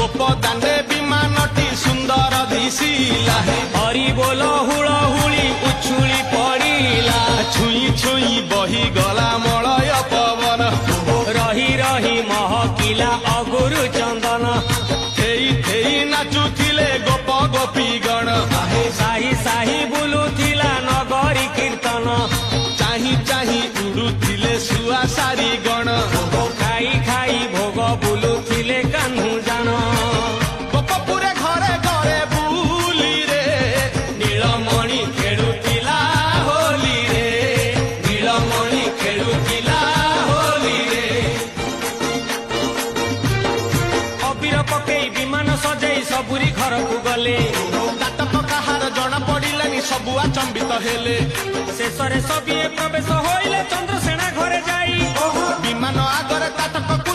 ଗୋପଦାନେ ବିମାନଟି ସୁନ୍ଦର ଦିଶିଲା ହରି ବୋଲ ହୁଳହୁଳି ଉଛୁଳି ପଡ଼ିଲା ଛୁଇଁ ଛୁଇଁ ବହିଗଲା ମଳୟ ପବନ ରହି ରହି ମହକିଲା ଅଗୁରୁ ଚନ୍ଦନ ଥେଇ ଥେଇ ନାଚୁଥିଲେ ଗୋପ ଗୋପୀ ଗଣ ସାହି ସାହି ବୁଲୁଥିଲା ନଗରୀ କୀର୍ତ୍ତନ ଚାହିଁ ଚାହିଁ ଉଡୁଥିଲେ ଶୁଆ ସାରି ଗଣ ଖାଇ ଖାଇ ଭୋଗ ବୁଲୁଥିଲେ କାହ୍ନୁ ଜାଣ ଗୋପପୁରେ ଘରେ ଘରେ ବୁଲିରେ ନୀଳମଣି ଖେଳୁଥିଲା ହୋଲିରେ ନୀଳମଣି ଖେଳୁଥିଲା ହୋଲିରେ ଅବିର ପକେଇ ବିମାନ ସଜେଇ ସବୁରି ଘରକୁ ଗଲେ ନାଟକ କାହାର ଜଣା ପଡିଲାନି ସବୁ ଆଚମ୍ବିତ ହେଲେ ଶେଷରେ ସବିଏ ପ୍ରବେଶ ହୋଇଲେ ଚନ୍ଦ୍ରସେନା ଘରେ ଯାଇ ବିମାନ ଆଗରେ ତାଟକକୁ